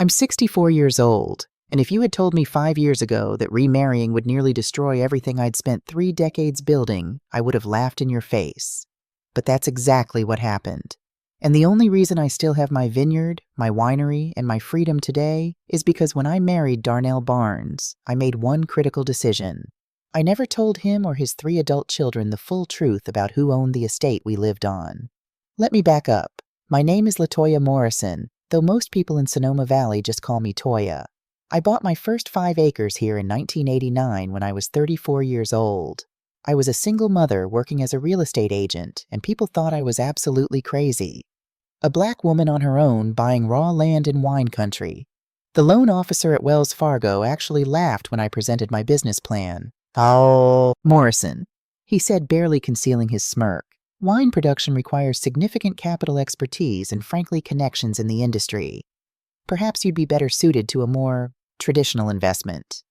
I'm 64 years old, and if you had told me 5 years ago that remarrying would nearly destroy everything I'd spent 3 decades building, I would have laughed in your face. But that's exactly what happened. And the only reason I still have my vineyard, my winery, and my freedom today is because when I married Darnell Barnes, I made one critical decision. I never told him or his 3 adult children the full truth about who owned the estate we lived on. Let me back up. My name is LaToya Morrison, though most people in Sonoma Valley just call me Toya. I bought my first 5 acres here in 1989 when I was 34 years old. I was a single mother working as a real estate agent, and people thought I was absolutely crazy. A black woman on her own buying raw land in wine country. The loan officer at Wells Fargo actually laughed when I presented my business plan. "Oh, Morrison," he said, barely concealing his smirk. "Wine production requires significant capital expertise and frankly connections in the industry. Perhaps you'd be better suited to a more traditional investment."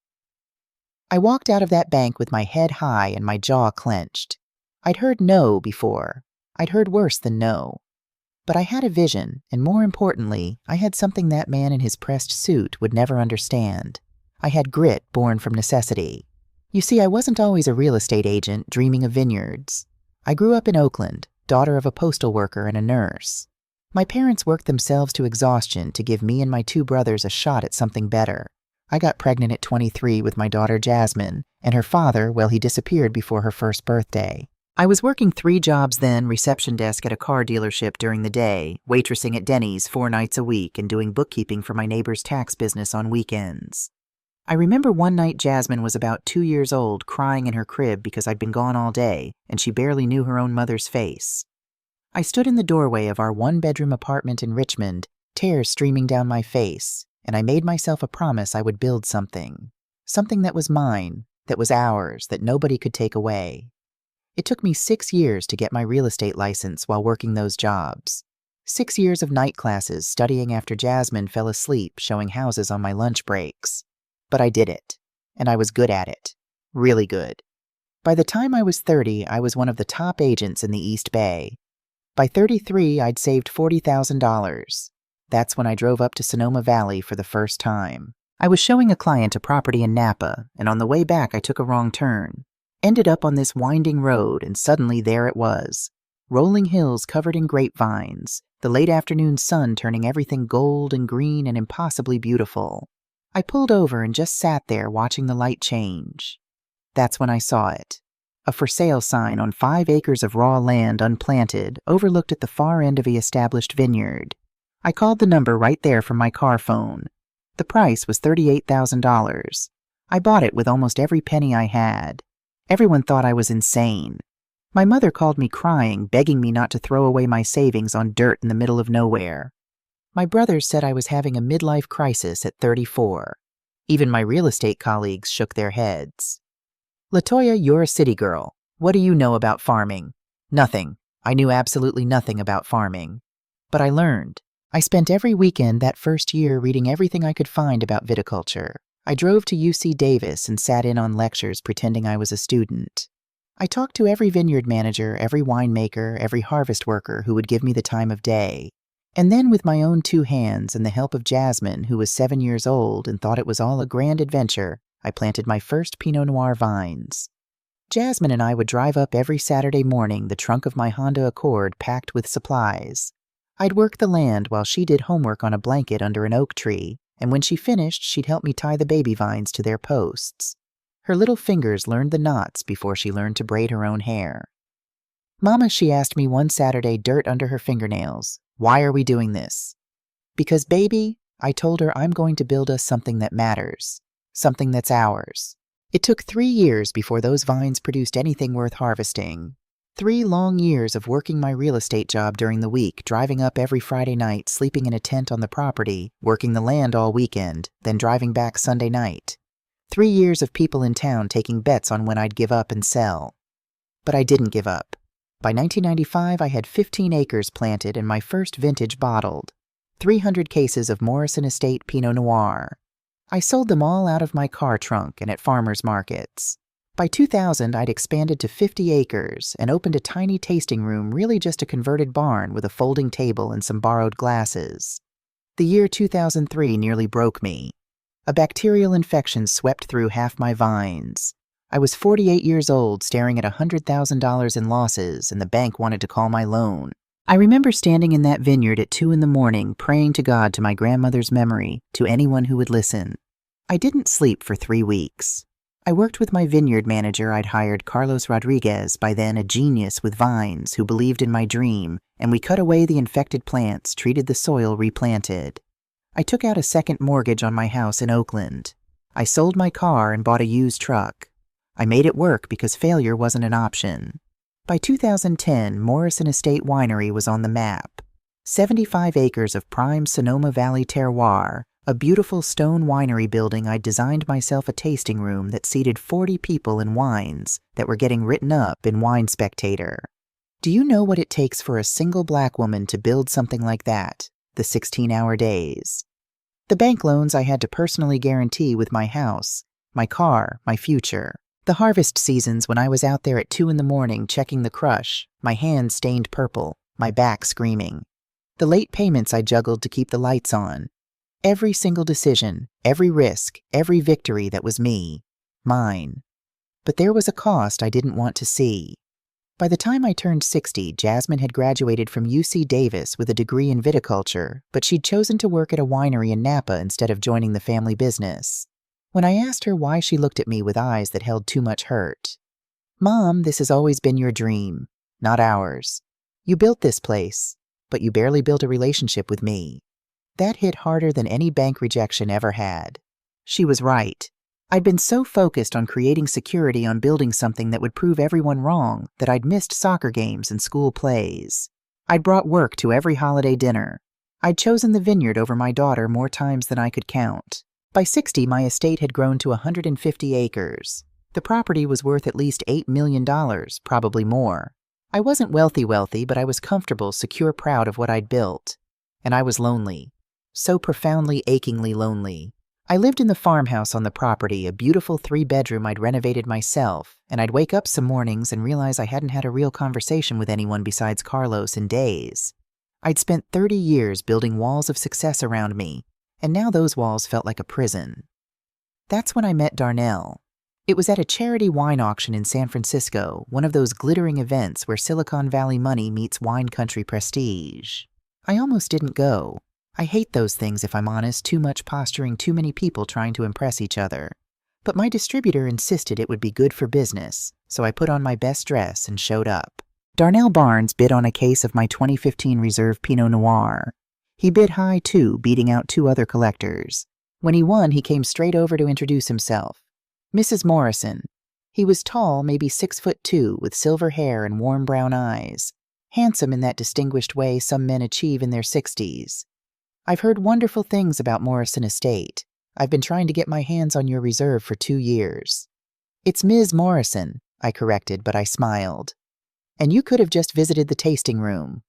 I walked out of that bank with my head high and my jaw clenched. I'd heard no before. I'd heard worse than no. But I had a vision, and more importantly, I had something that man in his pressed suit would never understand. I had grit born from necessity. You see, I wasn't always a real estate agent dreaming of vineyards. I grew up in Oakland, daughter of a postal worker and a nurse. My parents worked themselves to exhaustion to give me and my 2 brothers a shot at something better. I got pregnant at 23 with my daughter Jasmine, and her father, well, he disappeared before her first birthday. I was working 3 jobs then, reception desk at a car dealership during the day, waitressing at Denny's 4 nights a week, and doing bookkeeping for my neighbor's tax business on weekends. I remember one night Jasmine was about 2 years old, crying in her crib because I'd been gone all day, and she barely knew her own mother's face. I stood in the doorway of our 1-bedroom apartment in Richmond, tears streaming down my face, and I made myself a promise I would build something. Something that was mine, that was ours, that nobody could take away. It took me 6 years to get my real estate license while working those jobs. 6 years of night classes studying after Jasmine fell asleep showing houses on my lunch breaks. But I did it, and I was good at it. Really good. By the time I was 30, I was one of the top agents in the East Bay. By 33, I'd saved $40,000. That's when I drove up to Sonoma Valley for the first time. I was showing a client a property in Napa, and on the way back I took a wrong turn. Ended up on this winding road, and suddenly there it was. Rolling hills covered in grapevines, the late afternoon sun turning everything gold and green and impossibly beautiful. I pulled over and just sat there watching the light change. That's when I saw it. A for sale sign on 5 acres of raw land unplanted, overlooked at the far end of the established vineyard. I called the number right there from my car phone. The price was $38,000. I bought it with almost every penny I had. Everyone thought I was insane. My mother called me crying, begging me not to throw away my savings on dirt in the middle of nowhere. My brothers said I was having a midlife crisis at 34. Even my real estate colleagues shook their heads. "LaToya, you're a city girl. What do you know about farming?" Nothing. I knew absolutely nothing about farming. But I learned. I spent every weekend that first year reading everything I could find about viticulture. I drove to UC Davis and sat in on lectures pretending I was a student. I talked to every vineyard manager, every winemaker, every harvest worker who would give me the time of day. And then with my own 2 hands and the help of Jasmine, who was 7 years old and thought it was all a grand adventure, I planted my first Pinot Noir vines. Jasmine and I would drive up every Saturday morning, the trunk of my Honda Accord packed with supplies. I'd work the land while she did homework on a blanket under an oak tree, and when she finished, she'd help me tie the baby vines to their posts. Her little fingers learned the knots before she learned to braid her own hair. "Mama," she asked me one Saturday, dirt under her fingernails, "why are we doing this?" "Because, baby," I told her, "I'm going to build us something that matters, something that's ours." It took 3 years before those vines produced anything worth harvesting. 3 long years of working my real estate job during the week, driving up every Friday night, sleeping in a tent on the property, working the land all weekend, then driving back Sunday night. 3 years of people in town taking bets on when I'd give up and sell. But I didn't give up. By 1995, I had 15 acres planted and my first vintage bottled. 300 cases of Morrison Estate Pinot Noir. I sold them all out of my car trunk and at farmers markets. By 2000, I'd expanded to 50 acres and opened a tiny tasting room, really just a converted barn with a folding table and some borrowed glasses. The year 2003 nearly broke me. A bacterial infection swept through half my vines. I was 48 years old, staring at $100,000 in losses, and the bank wanted to call my loan. I remember standing in that vineyard at 2 a.m, praying to God, to my grandmother's memory, to anyone who would listen. I didn't sleep for 3 weeks. I worked with my vineyard manager I'd hired, Carlos Rodriguez, by then a genius with vines, who believed in my dream, and we cut away the infected plants, treated the soil, replanted. I took out a second mortgage on my house in Oakland. I sold my car and bought a used truck. I made it work because failure wasn't an option. By 2010, Morrison Estate Winery was on the map. 75 acres of prime Sonoma Valley terroir, a beautiful stone winery building I'd designed myself a tasting room that seated 40 people in wines that were getting written up in Wine Spectator. Do you know what it takes for a single black woman to build something like that? The 16-hour days. The bank loans I had to personally guarantee with my house, my car, my future. The harvest seasons when I was out there at 2 a.m. checking the crush, my hands stained purple, my back screaming. The late payments I juggled to keep the lights on. Every single decision, every risk, every victory that was me. Mine. But there was a cost I didn't want to see. By the time I turned 60, Jasmine had graduated from UC Davis with a degree in viticulture, but she'd chosen to work at a winery in Napa instead of joining the family business. When I asked her why, she looked at me with eyes that held too much hurt. "Mom, this has always been your dream, not ours. You built this place, but you barely built a relationship with me." That hit harder than any bank rejection ever had. She was right. I'd been so focused on creating security, on building something that would prove everyone wrong, that I'd missed soccer games and school plays. I'd brought work to every holiday dinner. I'd chosen the vineyard over my daughter more times than I could count. By 60, my estate had grown to 150 acres. The property was worth at least $8 million, probably more. I wasn't wealthy, but I was comfortable, secure, proud of what I'd built. And I was lonely. So profoundly, achingly lonely. I lived in the farmhouse on the property, a beautiful 3-bedroom I'd renovated myself, and I'd wake up some mornings and realize I hadn't had a real conversation with anyone besides Carlos in days. I'd spent 30 years building walls of success around me, and now those walls felt like a prison. That's when I met Darnell. It was at a charity wine auction in San Francisco, one of those glittering events where Silicon Valley money meets wine country prestige. I almost didn't go. I hate those things, if I'm honest, too much posturing, too many people trying to impress each other. But my distributor insisted it would be good for business, so I put on my best dress and showed up. Darnell Barnes bid on a case of my 2015 Reserve Pinot Noir. He bid high too, beating out 2 other collectors. When he won, he came straight over to introduce himself. Mrs. Morrison. He was tall, maybe 6'2", with silver hair and warm brown eyes. Handsome in that distinguished way some men achieve in their 60s. "I've heard wonderful things about Morrison Estate. I've been trying to get my hands on your reserve for 2 years. "It's Ms. Morrison," I corrected, but I smiled. "And you could have just visited the tasting room."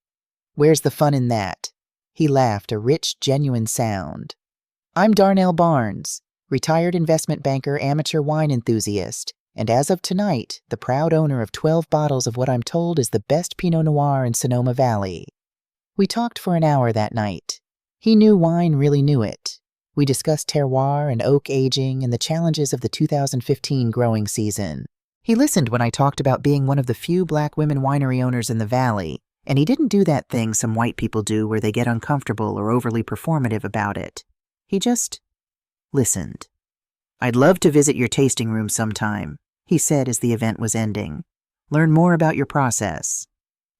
"Where's the fun in that?" He laughed, a rich, genuine sound. "I'm Darnell Barnes, retired investment banker, amateur wine enthusiast, and as of tonight, the proud owner of 12 bottles of what I'm told is the best Pinot Noir in Sonoma Valley." We talked for an hour that night. He knew wine, really knew it. We discussed terroir and oak aging and the challenges of the 2015 growing season. He listened when I talked about being one of the few black women winery owners in the valley, and he didn't do that thing some white people do where they get uncomfortable or overly performative about it. He just listened. "I'd love to visit your tasting room sometime," he said as the event was ending. "Learn more about your process."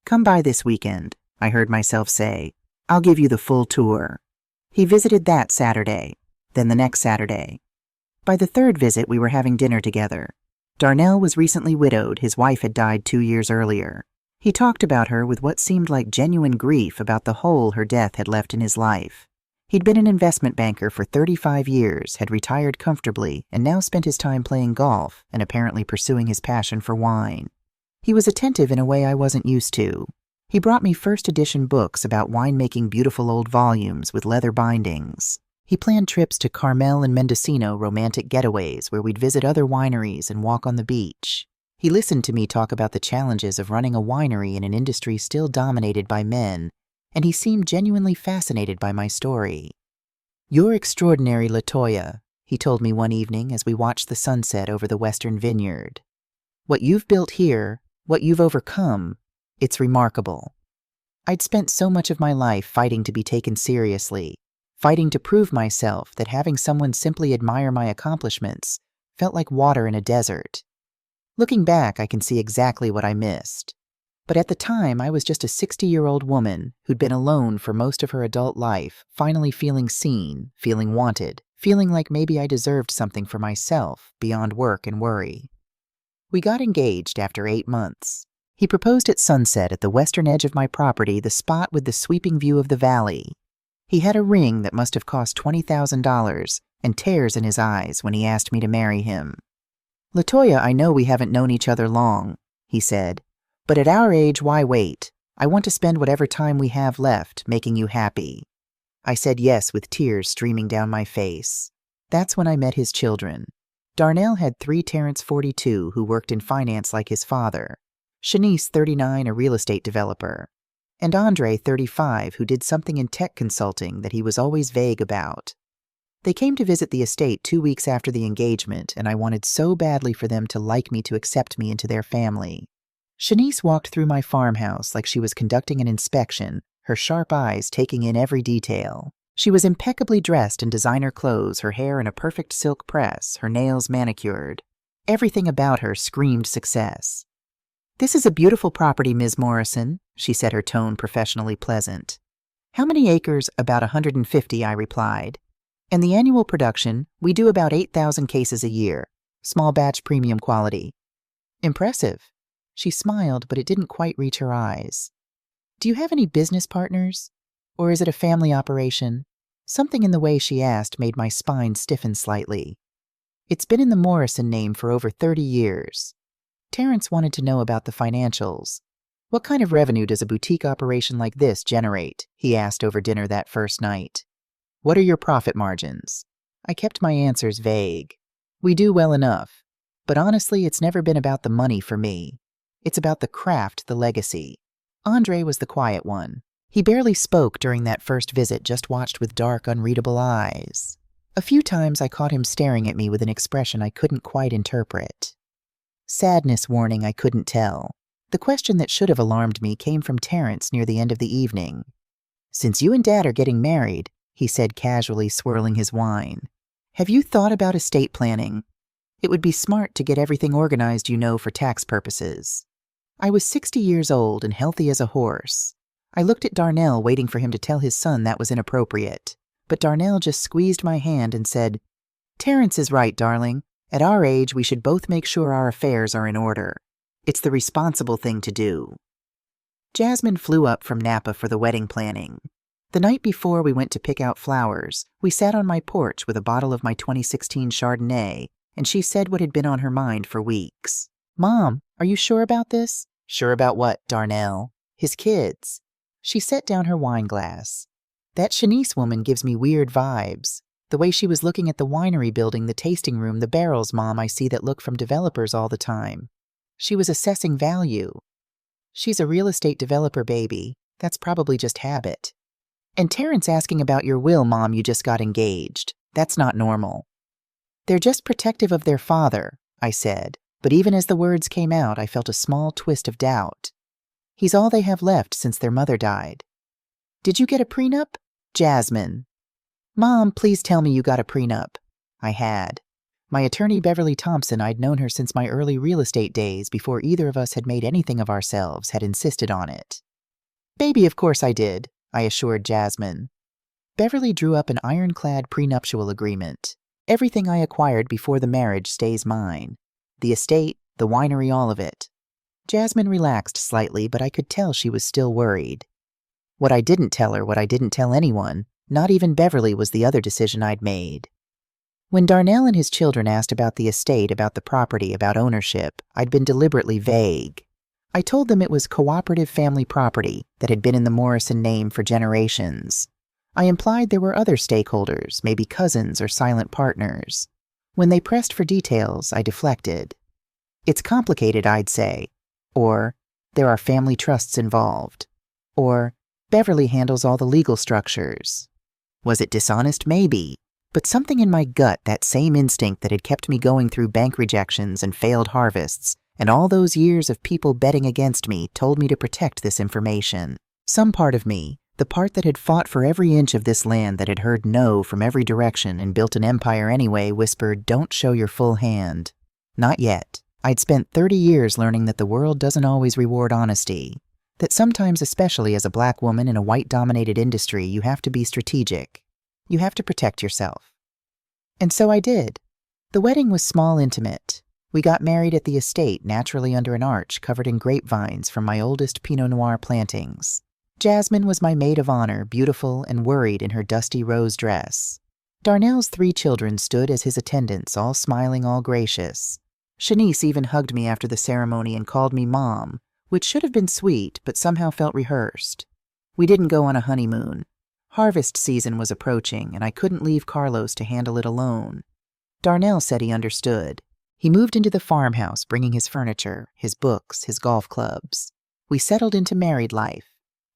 "Come by this weekend," I heard myself say. "I'll give you the full tour." He visited that Saturday, then the next Saturday. By the 3rd visit, we were having dinner together. Darnell was recently widowed. His wife had died 2 years earlier. He talked about her with what seemed like genuine grief about the hole her death had left in his life. He'd been an investment banker for 35 years, had retired comfortably, and now spent his time playing golf and apparently pursuing his passion for wine. He was attentive in a way I wasn't used to. He brought me first edition books about winemaking, beautiful old volumes with leather bindings. He planned trips to Carmel and Mendocino, romantic getaways where we'd visit other wineries and walk on the beach. He listened to me talk about the challenges of running a winery in an industry still dominated by men, and he seemed genuinely fascinated by my story. "You're extraordinary, LaToya," he told me one evening as we watched the sunset over the western vineyard. "What you've built here, what you've overcome, it's remarkable." I'd spent so much of my life fighting to be taken seriously, fighting to prove myself that having someone simply admire my accomplishments felt like water in a desert. Looking back, I can see exactly what I missed. But at the time, I was just a 60-year-old woman who'd been alone for most of her adult life, finally feeling seen, feeling wanted, feeling like maybe I deserved something for myself beyond work and worry. We got engaged after 8 months. He proposed at sunset at the western edge of my property, the spot with the sweeping view of the valley. He had a ring that must have cost $20,000 and tears in his eyes when he asked me to marry him. "LaToya, I know we haven't known each other long," he said, "but at our age, why wait? I want to spend whatever time we have left making you happy." I said yes with tears streaming down my face. That's when I met his children. Darnell had 3, Terrence 42, who worked in finance like his father, Shanice 39, a real estate developer, and Andre 35, who did something in tech consulting that he was always vague about. They came to visit the estate 2 weeks after the engagement, and I wanted so badly for them to like me to accept me into their family. Shanice walked through my farmhouse like she was conducting an inspection, her sharp eyes taking in every detail. She was impeccably dressed in designer clothes, her hair in a perfect silk press, her nails manicured. Everything about her screamed success. "This is a beautiful property, Ms. Morrison," she said, her tone professionally pleasant. "How many acres?" "About 150, I replied. "And the annual production, we do about 8,000 cases a year. Small batch premium quality." "Impressive." She smiled, but it didn't quite reach her eyes. "Do you have any business partners? Or is it a family operation?" Something in the way she asked made my spine stiffen slightly. "It's been in the Morrison name for over 30 years. Terrence wanted to know about the financials. "What kind of revenue does a boutique operation like this generate?" he asked over dinner that first night. "What are your profit margins?" I kept my answers vague. "We do well enough. But honestly, it's never been about the money for me. It's about the craft, the legacy." Andre was the quiet one. He barely spoke during that first visit, just watched with dark, unreadable eyes. A few times I caught him staring at me with an expression I couldn't quite interpret. Sadness, warning, I couldn't tell. The question that should have alarmed me came from Terrence near the end of the evening. "Since you and Dad are getting married," he said casually, swirling his wine, "have you thought about estate planning? It would be smart to get everything organized, for tax purposes." I was 60 years old and healthy as a horse. I looked at Darnell, waiting for him to tell his son that was inappropriate. But Darnell just squeezed my hand and said, "Terrence is right, darling. At our age, we should both make sure our affairs are in order. It's the responsible thing to do." Jasmine flew up from Napa for the wedding planning. The night before we went to pick out flowers, we sat on my porch with a bottle of my 2016 Chardonnay, and she said what had been on her mind for weeks. "Mom, are you sure about this?" "Sure about what, Darnell?" "His kids." She set down her wine glass. "That Shanice woman gives me weird vibes. The way she was looking at the winery building, the tasting room, the barrels, Mom, I see that look from developers all the time. She was assessing value." "She's a real estate developer, baby. That's probably just habit." "And Terrence asking about your will, Mom, you just got engaged. That's not normal." "They're just protective of their father," I said, but even as the words came out, I felt a small twist of doubt. "He's all they have left since their mother died." "Did you get a prenup?" "Jasmine." "Mom, please tell me you got a prenup." I had. My attorney, Beverly Thompson, I'd known her since my early real estate days before either of us had made anything of ourselves, had insisted on it. "Baby, of course I did," I assured Jasmine. Beverly drew up an ironclad prenuptial agreement. Everything I acquired before the marriage stays mine. The estate, the winery, all of it. Jasmine relaxed slightly, but I could tell she was still worried. What I didn't tell her, what I didn't tell anyone, not even Beverly, was the other decision I'd made. When Darnell and his children asked about the estate, about the property, about ownership, I'd been deliberately vague. I told them it was cooperative family property that had been in the Morrison name for generations. I implied there were other stakeholders, maybe cousins or silent partners. When they pressed for details, I deflected. "It's complicated," I'd say. Or, "There are family trusts involved." Or, "Beverly handles all the legal structures." Was it dishonest? Maybe. But something in my gut, that same instinct that had kept me going through bank rejections and failed harvests, and all those years of people betting against me, told me to protect this information. Some part of me, the part that had fought for every inch of this land, that had heard no from every direction and built an empire anyway, whispered, "Don't show your full hand." Not yet. I'd spent 30 years learning that the world doesn't always reward honesty. That sometimes, especially as a black woman in a white-dominated industry, you have to be strategic. You have to protect yourself. And so I did. The wedding was small, intimate. We got married at the estate, naturally under an arch covered in grapevines from my oldest Pinot Noir plantings. Jasmine was my maid of honor, beautiful and worried in her dusty rose dress. Darnell's 3 children stood as his attendants, all smiling, all gracious. Shanice even hugged me after the ceremony and called me Mom, which should have been sweet, but somehow felt rehearsed. We didn't go on a honeymoon. Harvest season was approaching, and I couldn't leave Carlos to handle it alone. Darnell said he understood. He moved into the farmhouse, bringing his furniture, his books, his golf clubs. We settled into married life.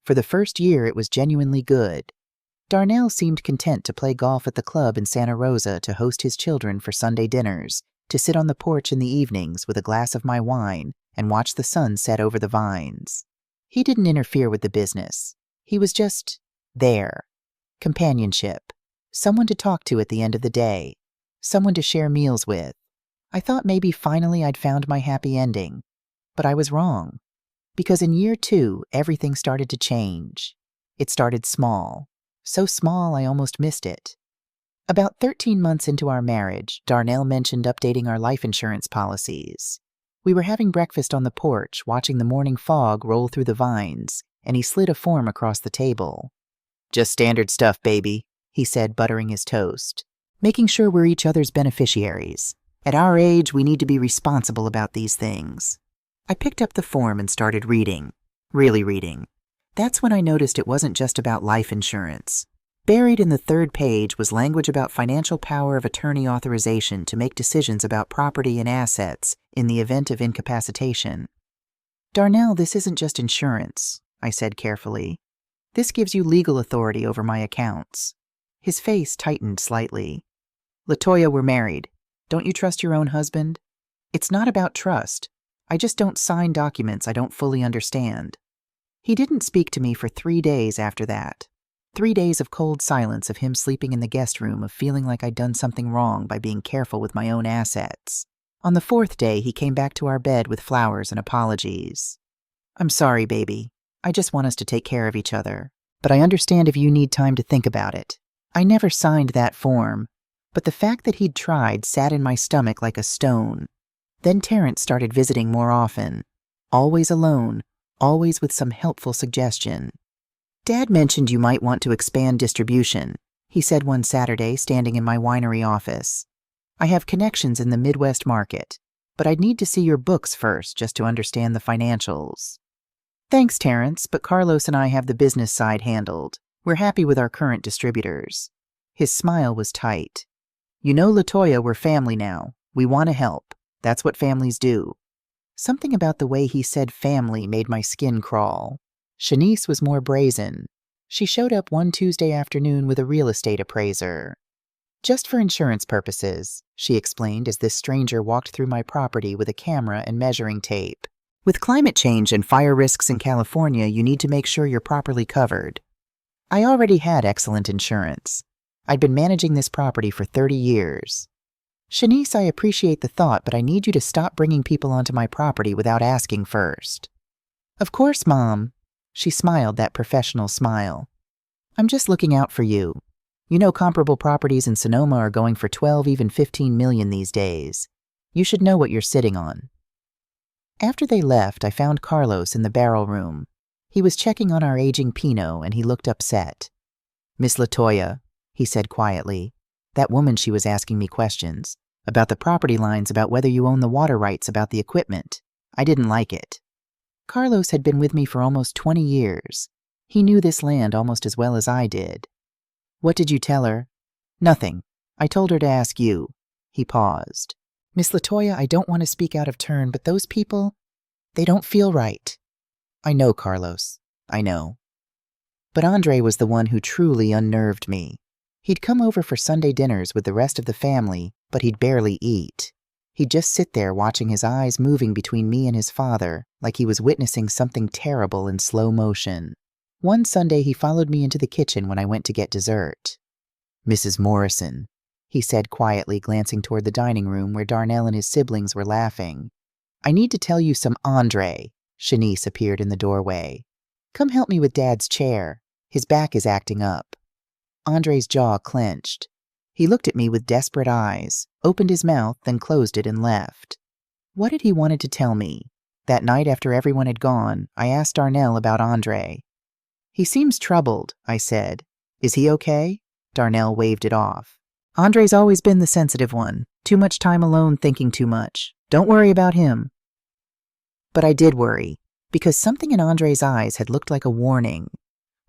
For the first year, it was genuinely good. Darnell seemed content to play golf at the club in Santa Rosa, to host his children for Sunday dinners, to sit on the porch in the evenings with a glass of my wine and watch the sun set over the vines. He didn't interfere with the business. He was just there. Companionship. Someone to talk to at the end of the day. Someone to share meals with. I thought maybe finally I'd found my happy ending. But I was wrong. Because in year 2, everything started to change. It started small. So small I almost missed it. About 13 months into our marriage, Darnell mentioned updating our life insurance policies. We were having breakfast on the porch, watching the morning fog roll through the vines, and he slid a form across the table. "Just standard stuff, baby," he said, buttering his toast. "Making sure we're each other's beneficiaries. At our age, we need to be responsible about these things." I picked up the form and started reading. Really reading. That's when I noticed it wasn't just about life insurance. Buried in the 3rd page was language about financial power of attorney authorization to make decisions about property and assets in the event of incapacitation. "Darnell, this isn't just insurance," I said carefully. "This gives you legal authority over my accounts." His face tightened slightly. "Latoya, we're married. Don't you trust your own husband?" "It's not about trust. I just don't sign documents I don't fully understand." He didn't speak to me for 3 days after that. 3 days of cold silence, of him sleeping in the guest room, of feeling like I'd done something wrong by being careful with my own assets. On the 4th day, he came back to our bed with flowers and apologies. "I'm sorry, baby. I just want us to take care of each other. But I understand if you need time to think about it." I never signed that form, but the fact that he'd tried sat in my stomach like a stone. Then Terrence started visiting more often. Always alone, always with some helpful suggestion. "Dad mentioned you might want to expand distribution," he said one Saturday, standing in my winery office. "I have connections in the Midwest market, but I'd need to see your books first just to understand the financials." "Thanks, Terrence, but Carlos and I have the business side handled. We're happy with our current distributors." His smile was tight. "You know, Latoya, we're family now. We want to help. That's what families do." Something about the way he said family made my skin crawl. Shanice was more brazen. She showed up one Tuesday afternoon with a real estate appraiser. "Just for insurance purposes," she explained as this stranger walked through my property with a camera and measuring tape. "With climate change and fire risks in California, you need to make sure you're properly covered." I already had excellent insurance. I'd been managing this property for 30 years. "Shanice, I appreciate the thought, but I need you to stop bringing people onto my property without asking first." "Of course, Mom." She smiled that professional smile. "I'm just looking out for you. You know, comparable properties in Sonoma are going for 12, even 15 million these days. You should know what you're sitting on." After they left, I found Carlos in the barrel room. He was checking on our aging Pinot, and he looked upset. "Miss Latoya," he said quietly, "that woman, she was asking me questions about the property lines, about whether you own the water rights, about the equipment. I didn't like it." Carlos had been with me for almost 20 years. He knew this land almost as well as I did. "What did you tell her?" "Nothing. I told her to ask you." He paused. "Miss Latoya, I don't want to speak out of turn, but those people, they don't feel right." "I know, Carlos. I know." But Andre was the one who truly unnerved me. He'd come over for Sunday dinners with the rest of the family, but he'd barely eat. He'd just sit there watching his eyes moving between me and his father, like he was witnessing something terrible in slow motion. One Sunday he followed me into the kitchen when I went to get dessert. "Mrs. Morrison," he said quietly, glancing toward the dining room where Darnell and his siblings were laughing. "I need to tell you some Andre." Shanice appeared in the doorway. "Come help me with Dad's chair. His back is acting up." Andre's jaw clenched. He looked at me with desperate eyes, opened his mouth, then closed it and left. What had he wanted to tell me? That night after everyone had gone, I asked Darnell about Andre. "He seems troubled," I said. "Is he okay?" Darnell waved it off. "Andre's always been the sensitive one. Too much time alone thinking too much. Don't worry about him." But I did worry, because something in Andre's eyes had looked like a warning.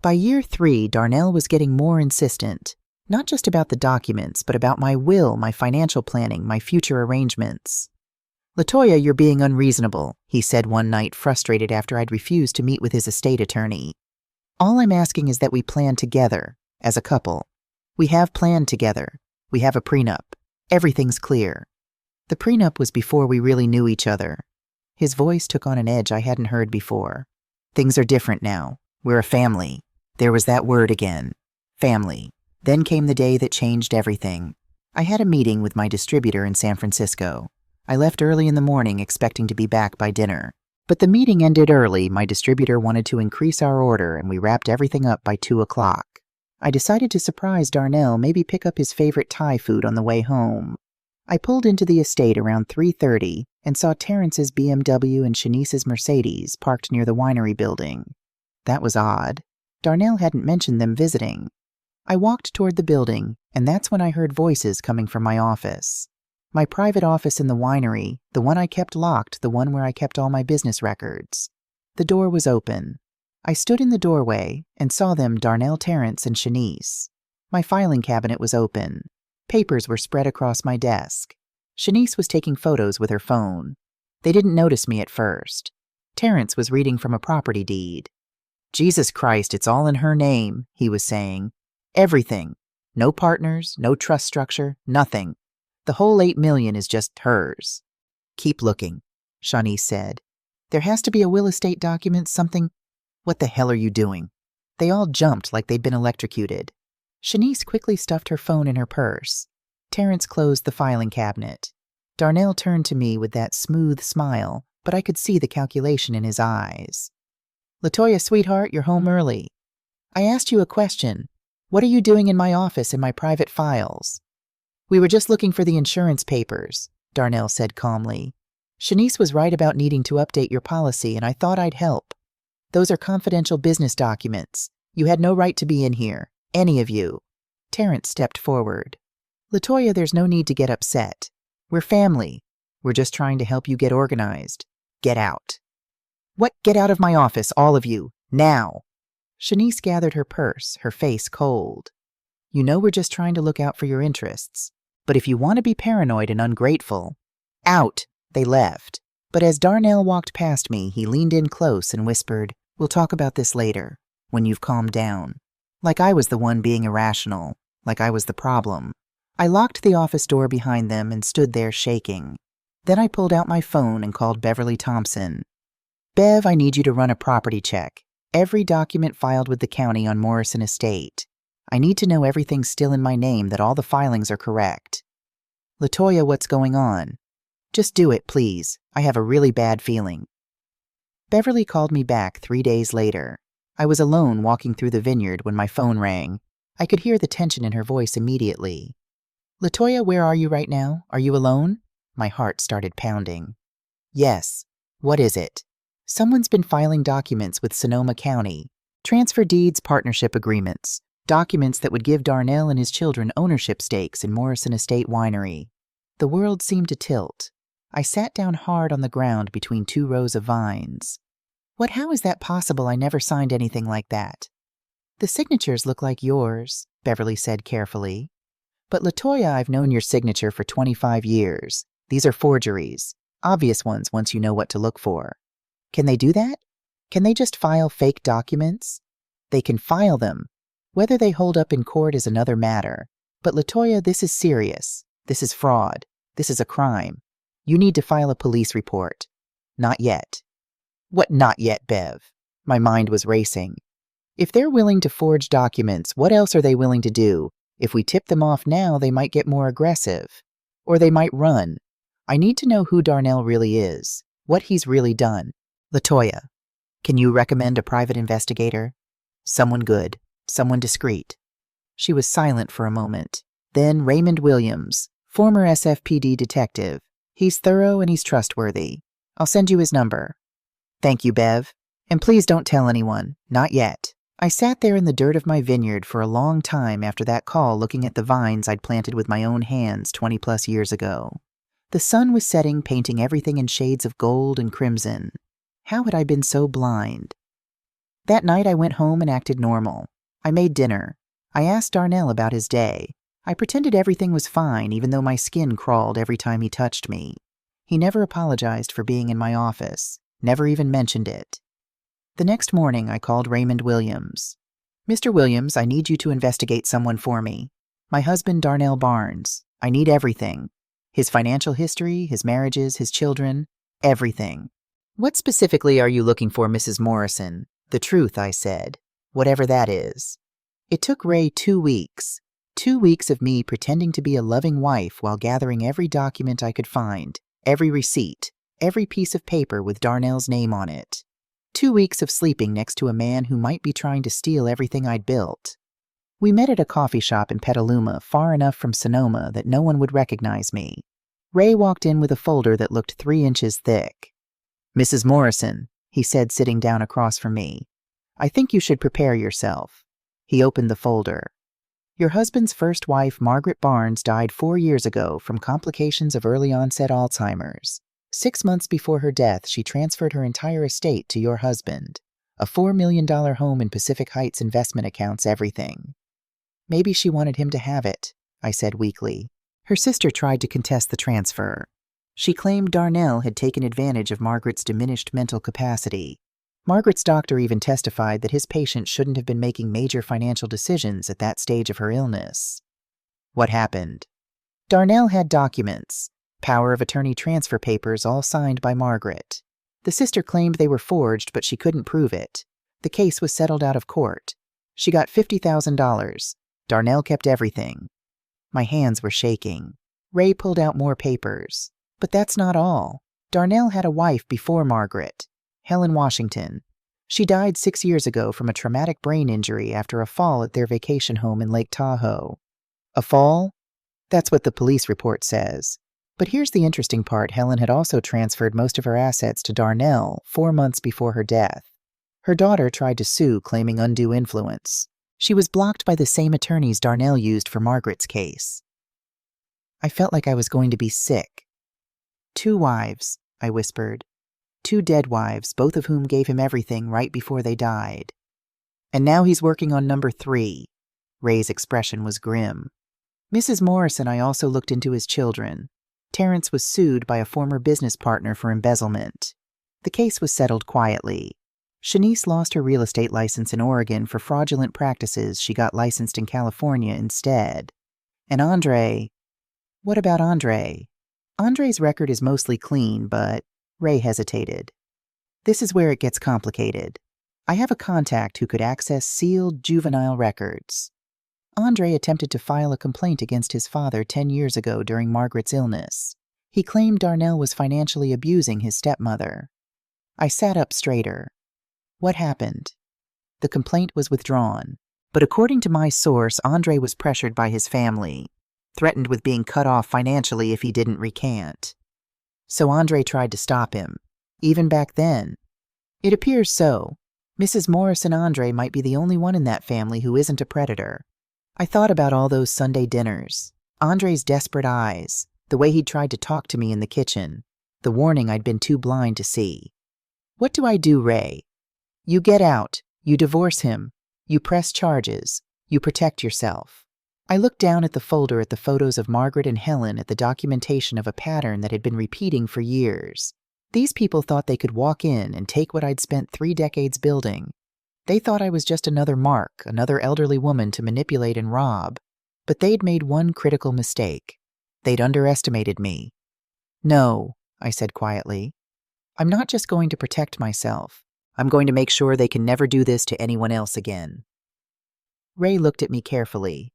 By year 3, Darnell was getting more insistent. Not just about the documents, but about my will, my financial planning, my future arrangements. "Latoya, you're being unreasonable," he said one night, frustrated after I'd refused to meet with his estate attorney. "All I'm asking is that we plan together, as a couple. We have planned together. We have a prenup. Everything's clear." The prenup was before we really knew each other. His voice took on an edge I hadn't heard before. "Things are different now. We're a family." There was that word again. Family. Then came the day that changed everything. I had a meeting with my distributor in San Francisco. I left early in the morning expecting to be back by dinner. But the meeting ended early. My distributor wanted to increase our order, and we wrapped everything up by 2 o'clock. I decided to surprise Darnell, maybe pick up his favorite Thai food on the way home. I pulled into the estate around 3:30 and saw Terrence's BMW and Shanice's Mercedes parked near the Winery building. That was odd. Darnell hadn't mentioned them visiting. I walked toward the building, and that's when I heard voices coming from my office. My private office in the Winery, the one I kept locked, the one where I kept all my business records. The door was open. I stood in the doorway and saw them, Darnell, Terrence, and Shanice. My filing cabinet was open. Papers were spread across my desk. Shanice was taking photos with her phone. They didn't notice me at first. Terrence was reading from a property deed. "Jesus Christ, it's all in her name," he was saying. "Everything. No partners, no trust structure, nothing. The whole $8 million is just hers." "Keep looking," Shanice said. "There has to be a will estate document, something." "What the hell are you doing?" They all jumped like they'd been electrocuted. Shanice quickly stuffed her phone in her purse. Terrence closed the filing cabinet. Darnell turned to me with that smooth smile, but I could see the calculation in his eyes. "Latoya, sweetheart, you're home early. I asked you a question. What are you doing in my office in my private files?" "We were just looking for the insurance papers," Darnell said calmly. "Shanice was right about needing to update your policy, and I thought I'd help. Those are confidential business documents. You had no right to be in here. Any of you." Terrence stepped forward. "Latoya, there's no need to get upset. We're family. We're just trying to help you get organized. Get out." "What? Get out of my office, all of you. Now." Shanice gathered her purse, her face cold. "You know we're just trying to look out for your interests. But if you want to be paranoid and ungrateful..." "Out!" They left. But as Darnell walked past me, he leaned in close and whispered, "We'll talk about this later, when you've calmed down." Like I was the one being irrational, like I was the problem. I locked the office door behind them and stood there shaking. Then I pulled out my phone and called Beverly Thompson. "Bev, I need you to run a property check. Every document filed with the county on Morrison Estate. I need to know everything's still in my name, that all the filings are correct." "Latoya, what's going on?" "Just do it, please. I have a really bad feeling." Beverly called me back 3 days later. I was alone walking through the vineyard when my phone rang. I could hear the tension in her voice immediately. "Latoya, where are you right now? Are you alone?" My heart started pounding. "Yes. What is it?" "Someone's been filing documents with Sonoma County. Transfer deeds, partnership agreements. Documents that would give Darnell and his children ownership stakes in Morrison Estate Winery." The world seemed to tilt. I sat down hard on the ground between 2 rows of vines. How is that possible? I never signed anything like that." "The signatures look like yours," Beverly said carefully. "But Latoya, I've known your signature for 25 years. These are forgeries. Obvious ones once you know what to look for." "Can they do that? Can they just file fake documents?" "They can file them. Whether they hold up in court is another matter. But Latoya, this is serious. This is fraud. This is a crime. You need to file a police report. Not yet. What not yet, Bev? My mind was racing. If they're willing to forge documents, what else are they willing to do? If we tip them off now, they might get more aggressive. Or they might run. I need to know who Darnell really is, what he's really done. Latoya, can you recommend a private investigator? Someone good, someone discreet. She was silent for a moment. Then Raymond Williams, former SFPD detective. He's thorough and he's trustworthy. I'll send you his number. Thank you, Bev. And please don't tell anyone. Not yet. I sat there in the dirt of my vineyard for a long time after that call looking at the vines I'd planted with my own hands 20+ years ago. The sun was setting, painting everything in shades of gold and crimson. How had I been so blind? That night I went home and acted normal. I made dinner. I asked Darnell about his day. I pretended everything was fine even though my skin crawled every time he touched me. He never apologized for being in my office, never even mentioned it. The next morning I called Raymond Williams. Mr. Williams, I need you to investigate someone for me. My husband, Darnell Barnes. I need everything. His financial history, his marriages, his children, everything. What specifically are you looking for, Mrs. Morrison? The truth, I said. Whatever that is. It took Ray 2 weeks. 2 weeks of me pretending to be a loving wife while gathering every document I could find, every receipt, every piece of paper with Darnell's name on it. 2 weeks of sleeping next to a man who might be trying to steal everything I'd built. We met at a coffee shop in Petaluma, far enough from Sonoma that no one would recognize me. Ray walked in with a folder that looked 3 inches thick. Mrs. Morrison, he said, sitting down across from me, I think you should prepare yourself. He opened the folder. Your husband's first wife, Margaret Barnes, died 4 years ago from complications of early-onset Alzheimer's. 6 months before her death, she transferred her entire estate to your husband. A $4 million home in Pacific Heights, investment accounts, everything. Maybe she wanted him to have it, I said weakly. Her sister tried to contest the transfer. She claimed Darnell had taken advantage of Margaret's diminished mental capacity. Margaret's doctor even testified that his patient shouldn't have been making major financial decisions at that stage of her illness. What happened? Darnell had documents, power of attorney transfer papers, all signed by Margaret. The sister claimed they were forged, but she couldn't prove it. The case was settled out of court. She got $50,000. Darnell kept everything. My hands were shaking. Ray pulled out more papers. But that's not all. Darnell had a wife before Margaret, Helen Washington. She died 6 years ago from a traumatic brain injury after a fall at their vacation home in Lake Tahoe. A fall? That's what the police report says. But here's the interesting part. Helen had also transferred most of her assets to Darnell 4 months before her death. Her daughter tried to sue, claiming undue influence. She was blocked by the same attorneys Darnell used for Margaret's case. I felt like I was going to be sick. 2 wives, I whispered. 2 dead wives, both of whom gave him everything right before they died. And now he's working on number 3. Ray's expression was grim. Mrs. Morrison, I also looked into his children. Terrence was sued by a former business partner for embezzlement. The case was settled quietly. Shanice lost her real estate license in Oregon for fraudulent practices. She got licensed in California instead. And Andre... What about Andre? Andre's record is mostly clean, but Ray hesitated. This is where it gets complicated. I have a contact who could access sealed juvenile records. Andre attempted to file a complaint against his father 10 years ago during Margaret's illness. He claimed Darnell was financially abusing his stepmother. I sat up straighter. What happened? The complaint was withdrawn, but according to my source, Andre was pressured by his family, threatened with being cut off financially if he didn't recant. So Andre tried to stop him, even back then. It appears so. Mrs. Morris and Andre might be the only one in that family who isn't a predator. I thought about all those Sunday dinners, Andre's desperate eyes, the way he'd tried to talk to me in the kitchen, the warning I'd been too blind to see. What do I do, Ray? You get out, you divorce him, you press charges, you protect yourself. I looked down at the folder at the photos of Margaret and Helen, at the documentation of a pattern that had been repeating for years. These people thought they could walk in and take what I'd spent 3 decades building. They thought I was just another Mark, another elderly woman to manipulate and rob. But they'd made one critical mistake. They'd underestimated me. No, I said quietly. I'm not just going to protect myself. I'm going to make sure they can never do this to anyone else again. Ray looked at me carefully.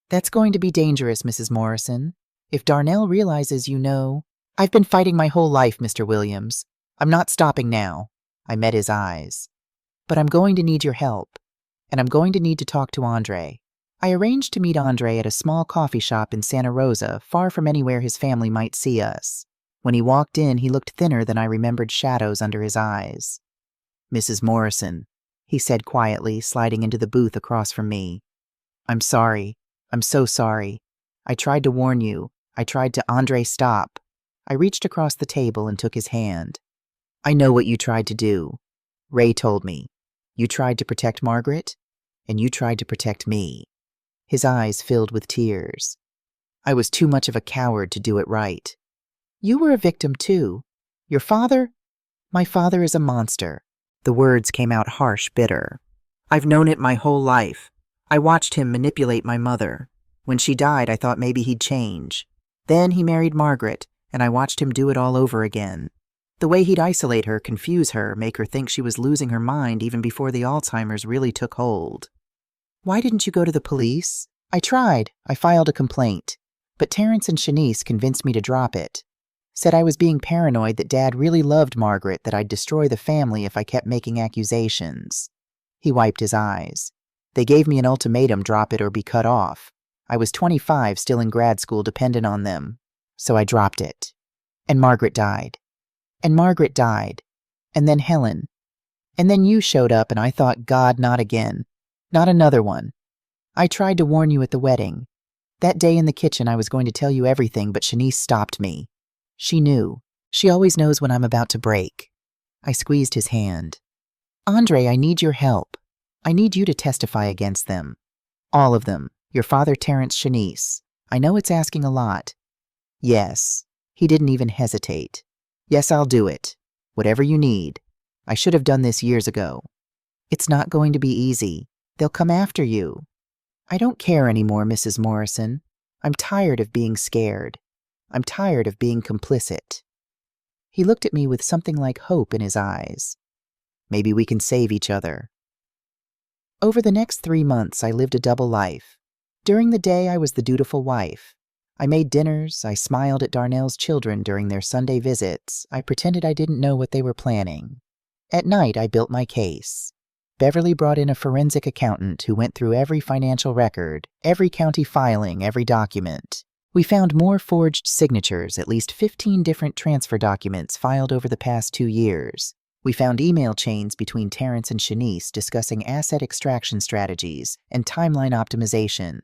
That's going to be dangerous, Mrs. Morrison. If Darnell realizes you know... I've been fighting my whole life, Mr. Williams. I'm not stopping now. I met his eyes. But I'm going to need your help. And I'm going to need to talk to Andre. I arranged to meet Andre at a small coffee shop in Santa Rosa, far from anywhere his family might see us. When he walked in, he looked thinner than I remembered shadows under his eyes. Mrs. Morrison, he said quietly, sliding into the booth across from me. I'm sorry. I'm so sorry. I tried to warn you. I tried to Andre, stop. I reached across the table and took his hand. I know what you tried to do. Ray told me. You tried to protect Margaret, and you tried to protect me. His eyes filled with tears. I was too much of a coward to do it right. You were a victim too. Your father? My father is a monster. The words came out harsh, bitter. I've known it my whole life. I watched him manipulate my mother. When she died, I thought maybe he'd change. Then he married Margaret, and I watched him do it all over again. The way he'd isolate her, confuse her, make her think she was losing her mind even before the Alzheimer's really took hold. Why didn't you go to the police? I tried. I filed a complaint. But Terrence and Shanice convinced me to drop it. Said I was being paranoid that Dad really loved Margaret, that I'd destroy the family if I kept making accusations. He wiped his eyes. They gave me an ultimatum, drop it or be cut off. I was 25, still in grad school, dependent on them. So I dropped it. And Margaret died. And Margaret died. And then Helen. And then you showed up and I thought, God, not again. Not another one. I tried to warn you at the wedding. That day in the kitchen I was going to tell you everything, but Shanice stopped me. She knew. She always knows when I'm about to break. I squeezed his hand. Andre, I need your help. I need you to testify against them. All of them. Your father, Terrence, Shanice. I know it's asking a lot. Yes. He didn't even hesitate. Yes, I'll do it. Whatever you need. I should have done this years ago. It's not going to be easy. They'll come after you. I don't care anymore, Mrs. Morrison. I'm tired of being scared. I'm tired of being complicit. He looked at me with something like hope in his eyes. Maybe we can save each other. Over the next 3 months, I lived a double life. During the day, I was the dutiful wife. I made dinners, I smiled at Darnell's children during their Sunday visits, I pretended I didn't know what they were planning. At night, I built my case. Beverly brought in a forensic accountant who went through every financial record, every county filing, every document. We found more forged signatures, at least 15 different transfer documents filed over the past 2 years. We found email chains between Terrence and Shanice discussing asset extraction strategies and timeline optimization.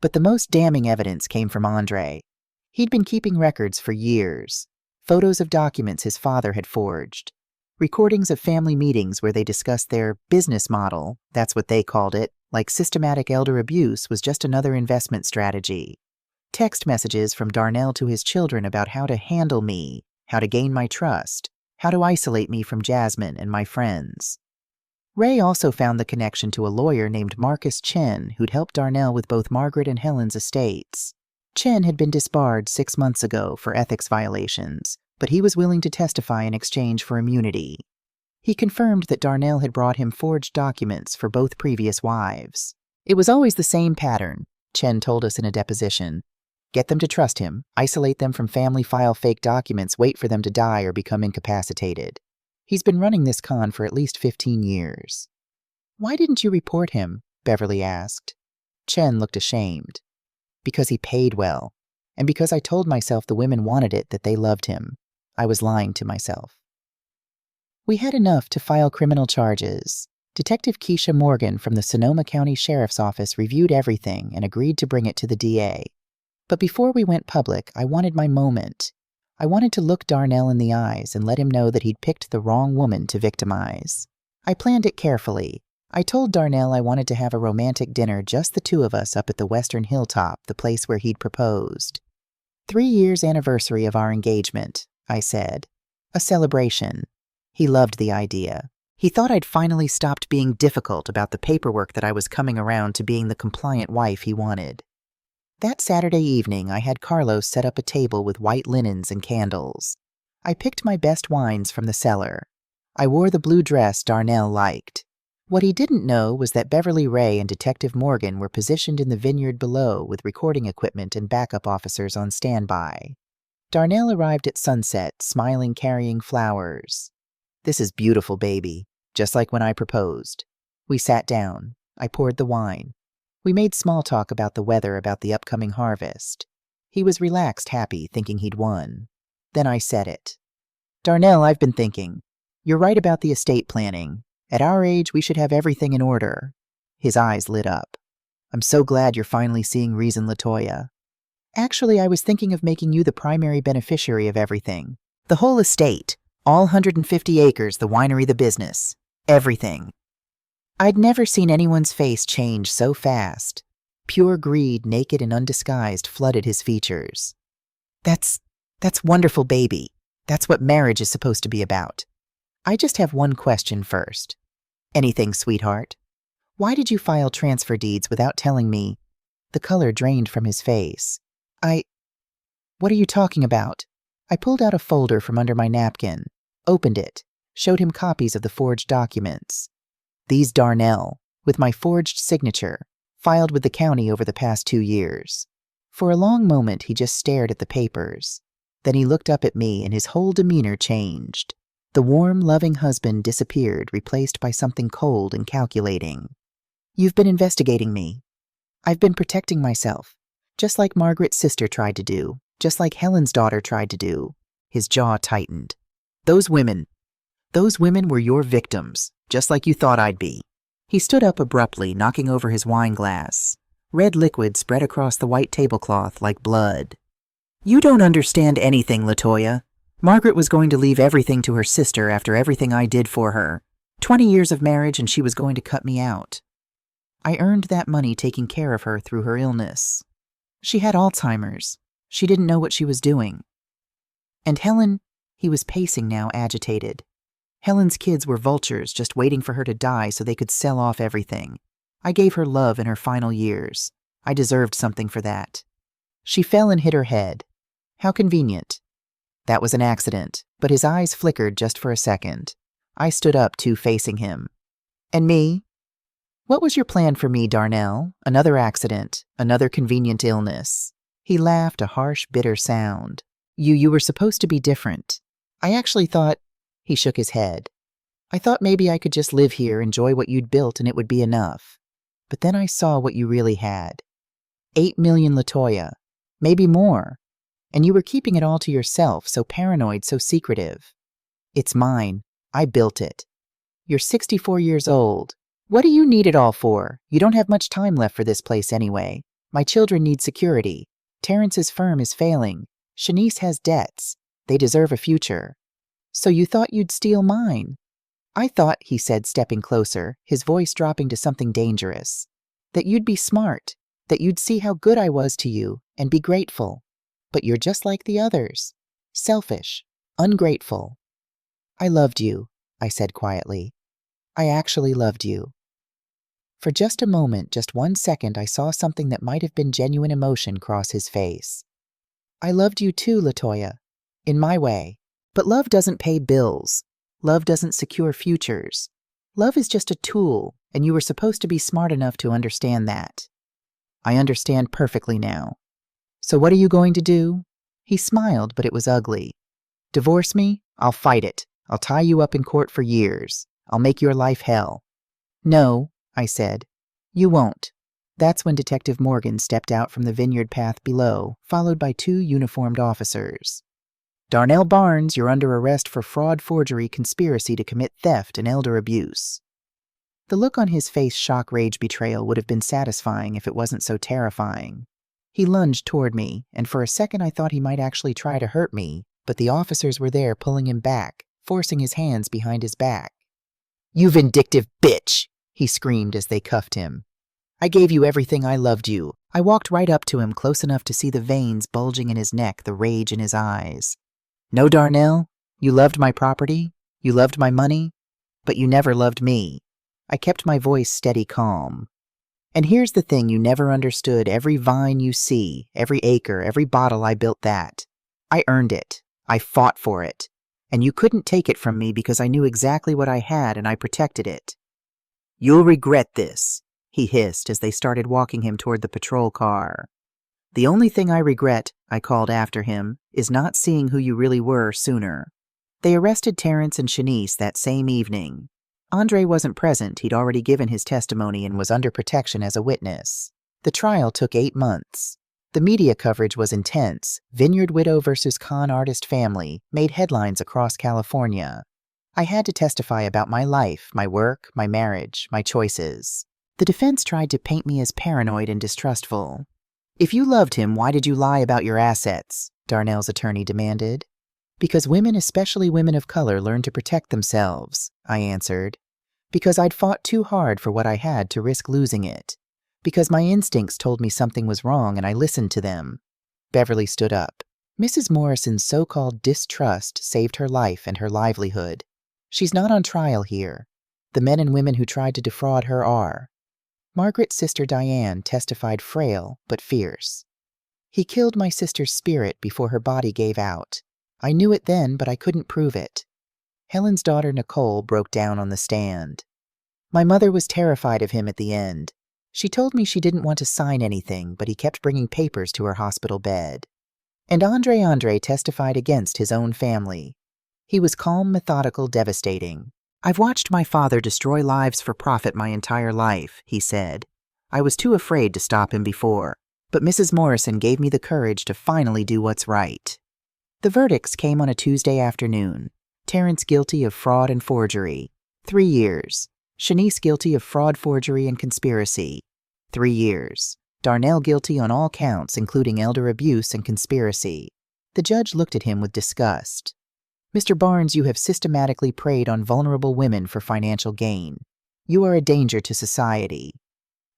But the most damning evidence came from Andre. He'd been keeping records for years. Photos of documents his father had forged. Recordings of family meetings where they discussed their business model, that's what they called it, like systematic elder abuse was just another investment strategy. Text messages from Darnell to his children about how to handle me, how to gain my trust, how to isolate me from Jasmine and my friends. Ray also found the connection to a lawyer named Marcus Chen who'd helped Darnell with both Margaret and Helen's estates. Chen had been disbarred 6 months ago for ethics violations, but he was willing to testify in exchange for immunity. He confirmed that Darnell had brought him forged documents for both previous wives. It was always the same pattern, Chen told us in a deposition. Get them to trust him, isolate them from family file fake documents, wait for them to die or become incapacitated. He's been running this con for at least 15 years. Why didn't you report him? Beverly asked. Chen looked ashamed. Because he paid well, and because I told myself the women wanted it, that they loved him. I was lying to myself. We had enough to file criminal charges. Detective Keisha Morgan from the Sonoma County Sheriff's Office reviewed everything and agreed to bring it to the DA. But before we went public, I wanted my moment. I wanted to look Darnell in the eyes and let him know that he'd picked the wrong woman to victimize. I planned it carefully. I told Darnell I wanted to have a romantic dinner, just the two of us up at the Western Hilltop, the place where he'd proposed. 3 years anniversary of our engagement, I said. A celebration. He loved the idea. He thought I'd finally stopped being difficult about the paperwork that I was coming around to being the compliant wife he wanted. That Saturday evening, I had Carlos set up a table with white linens and candles. I picked my best wines from the cellar. I wore the blue dress Darnell liked. What he didn't know was that Beverly Ray and Detective Morgan were positioned in the vineyard below with recording equipment and backup officers on standby. Darnell arrived at sunset, smiling, carrying flowers. "This is beautiful, baby, just like when I proposed." We sat down. I poured the wine. We made small talk about the weather, about the upcoming harvest. He was relaxed, happy, thinking he'd won. Then I said it. "Darnell, I've been thinking. You're right about the estate planning. At our age, we should have everything in order." His eyes lit up. "I'm so glad you're finally seeing reason, LaToya. Actually, I was thinking of making you the primary beneficiary of everything. The whole estate. All 150 acres, the winery, the business. Everything." I'd never seen anyone's face change so fast. Pure greed, naked and undisguised, flooded his features. That's wonderful, baby. That's what marriage is supposed to be about. I just have one question first." "Anything, sweetheart." "Why did you file transfer deeds without telling me?" The color drained from his face. What are you talking about?" I pulled out a folder from under my napkin, opened it, showed him copies of the forged documents. "These Darnell, with my forged signature, filed with the county over the past 2 years." For a long moment, he just stared at the papers. Then he looked up at me and his whole demeanor changed. The warm, loving husband disappeared, replaced by something cold and calculating. "You've been investigating me. I've been protecting myself, just like Margaret's sister tried to do, just like Helen's daughter tried to do." His jaw tightened. Those women were your victims, just like you thought I'd be." He stood up abruptly, knocking over his wine glass. Red liquid spread across the white tablecloth like blood. "You don't understand anything, LaToya. Margaret was going to leave everything to her sister after everything I did for her. 20 years of marriage and she was going to cut me out. I earned that money taking care of her through her illness. She had Alzheimer's. She didn't know what she was doing. And Helen," he was pacing now, agitated. "Helen's kids were vultures just waiting for her to die so they could sell off everything. I gave her love in her final years. I deserved something for that." She fell and hit her head. "How convenient." "That was an accident," but his eyes flickered just for a second. I stood up, too, facing him. "And me? What was your plan for me, Darnell? Another accident, another convenient illness." He laughed, a harsh, bitter sound. You were supposed to be different. I actually thought—" He shook his head. "I thought maybe I could just live here, enjoy what you'd built, and it would be enough. But then I saw what you really had. 8 million, LaToya. Maybe more. And you were keeping it all to yourself, so paranoid, so secretive. It's mine. I built it. You're 64 years old. What do you need it all for? You don't have much time left for this place anyway. My children need security. Terrence's firm is failing. Shanice has debts. They deserve a future. So you thought you'd steal mine?" "I thought," he said, stepping closer, his voice dropping to something dangerous, "that you'd be smart, that you'd see how good I was to you and be grateful. But you're just like the others. Selfish, ungrateful." "I loved you," I said quietly. "I actually loved you." For just a moment, just 1 second, I saw something that might have been genuine emotion cross his face. "I loved you too, LaToya. In my way. But love doesn't pay bills. Love doesn't secure futures. Love is just a tool, and you were supposed to be smart enough to understand that." "I understand perfectly now. So what are you going to do?" He smiled, but it was ugly. "Divorce me? I'll fight it. I'll tie you up in court for years. I'll make your life hell." "No," I said. "You won't." That's when Detective Morgan stepped out from the vineyard path below, followed by 2 uniformed officers. "Darnell Barnes, you're under arrest for fraud, forgery, conspiracy to commit theft, and elder abuse." The look on his face, shock, rage, betrayal, would have been satisfying if it wasn't so terrifying. He lunged toward me, and for a second I thought he might actually try to hurt me, but the officers were there pulling him back, forcing his hands behind his back. "You vindictive bitch!" he screamed as they cuffed him. "I gave you everything. I loved you." I walked right up to him, close enough to see the veins bulging in his neck, the rage in his eyes. "No, Darnell, you loved my property, you loved my money, But you never loved me. I kept my voice steady calm. And here's the thing you never understood. Every vine you see, every acre, every bottle, I built that. I earned it. I fought for it. And you couldn't take it from me because I knew exactly what I had and I protected it. You'll regret this, he hissed as they started walking him toward the patrol car. The only thing I regret, I called after him, is not seeing who you really were sooner. They arrested Terrence and Shanice that same evening. Andre wasn't present. He'd already given his testimony and was under protection as a witness. The trial took 8 months. The media coverage was intense. Vineyard widow versus con artist family made headlines across California. I had to testify about my life, my work, my marriage, my choices. The defense tried to paint me as paranoid and distrustful. If you loved him, why did you lie about your assets? Darnell's attorney demanded. Because women, especially women of color, learn to protect themselves, I answered. Because I'd fought too hard for what I had to risk losing it. Because my instincts told me something was wrong and I listened to them. Beverly stood up. Mrs. Morrison's so-called distrust saved her life and her livelihood. She's not on trial here. The men and women who tried to defraud her are. Margaret's sister Diane testified frail but fierce. He killed my sister's spirit before her body gave out. I knew it then, but I couldn't prove it. Helen's daughter Nicole broke down on the stand. My mother was terrified of him at the end. She told me she didn't want to sign anything, but he kept bringing papers to her hospital bed. And Andre testified against his own family. He was calm, methodical, devastating. I've watched my father destroy lives for profit my entire life, he said. I was too afraid to stop him before, but Mrs. Morrison gave me the courage to finally do what's right. The verdicts came on a Tuesday afternoon. Terrence guilty of fraud and forgery, 3 years. Shanice guilty of fraud, forgery, and conspiracy, 3 years. Darnell guilty on all counts, including elder abuse and conspiracy. The judge looked at him with disgust. Mr. Barnes, you have systematically preyed on vulnerable women for financial gain. You are a danger to society.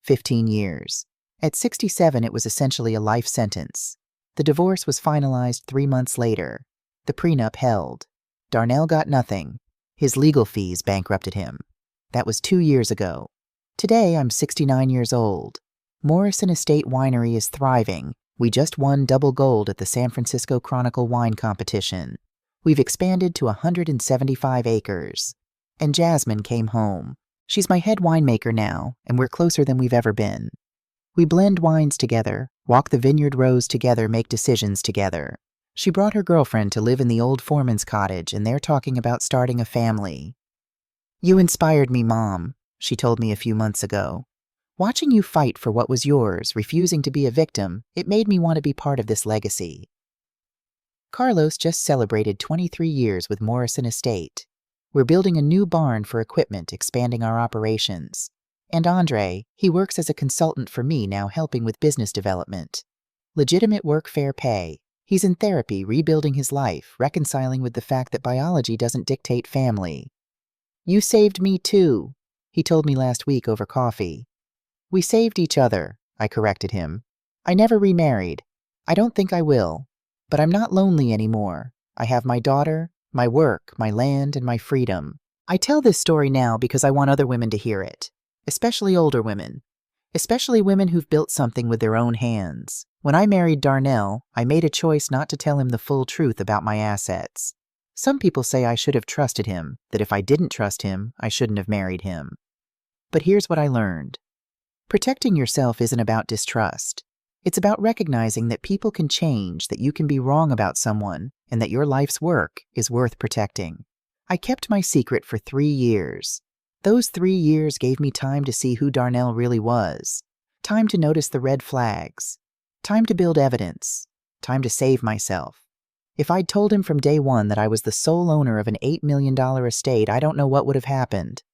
15 years. At 67, it was essentially a life sentence. The divorce was finalized 3 months later. The prenup held. Darnell got nothing. His legal fees bankrupted him. That was 2 years ago. Today, I'm 69 years old. Morrison Estate Winery is thriving. We just won double gold at the San Francisco Chronicle wine competition. We've expanded to 175 acres. And Jasmine came home. She's my head winemaker now, and we're closer than we've ever been. We blend wines together, walk the vineyard rows together, make decisions together. She brought her girlfriend to live in the old foreman's cottage, and they're talking about starting a family. You inspired me, Mom, she told me a few months ago. Watching you fight for what was yours, refusing to be a victim, it made me want to be part of this legacy. Carlos just celebrated 23 years with Morrison Estate. We're building a new barn for equipment, expanding our operations. And Andre, he works as a consultant for me now, helping with business development. Legitimate work, fair pay. He's in therapy, rebuilding his life, reconciling with the fact that biology doesn't dictate family. You saved me too, he told me last week over coffee. We saved each other, I corrected him. I never remarried. I don't think I will. But I'm not lonely anymore. I have my daughter, my work, my land, and my freedom. I tell this story now because I want other women to hear it, especially older women, especially women who've built something with their own hands. When I married Darnell, I made a choice not to tell him the full truth about my assets. Some people say I should have trusted him, that if I didn't trust him, I shouldn't have married him. But here's what I learned. Protecting yourself isn't about distrust. It's about recognizing that people can change, that you can be wrong about someone, and that your life's work is worth protecting. I kept my secret for 3 years. Those 3 years gave me time to see who Darnell really was, time to notice the red flags, time to build evidence, time to save myself. If I'd told him from day one that I was the sole owner of an $8 million estate, I don't know what would have happened.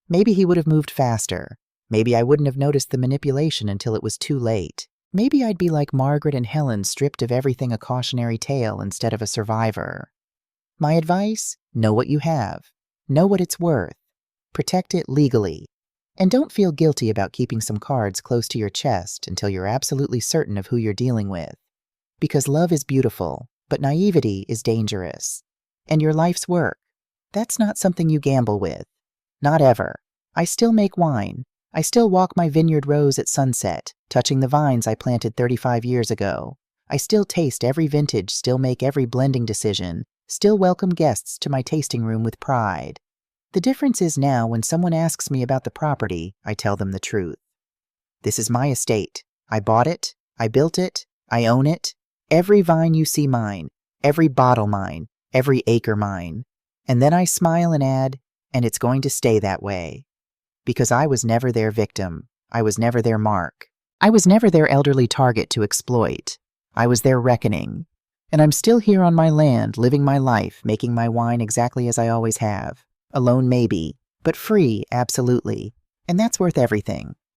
Maybe he would have moved faster. Maybe I wouldn't have noticed the manipulation until it was too late. Maybe I'd be like Margaret and Helen, stripped of everything, a cautionary tale instead of a survivor. My advice? Know what you have. Know what it's worth. Protect it legally. And don't feel guilty about keeping some cards close to your chest until you're absolutely certain of who you're dealing with. Because love is beautiful, but naivety is dangerous. And your life's work, that's not something you gamble with. Not ever. I still make wine. I still walk my vineyard rows at sunset, touching the vines I planted 35 years ago. I still taste every vintage, still make every blending decision, still welcome guests to my tasting room with pride. The difference is now when someone asks me about the property, I tell them the truth. This is my estate. I bought it. I built it. I own it. Every vine you see mine. Every bottle mine. Every acre mine. And then I smile and add, and it's going to stay that way. Because I was never their victim. I was never their mark. I was never their elderly target to exploit. I was their reckoning. And I'm still here on my land, living my life, making my wine exactly as I always have. Alone maybe, but free absolutely. And that's worth everything.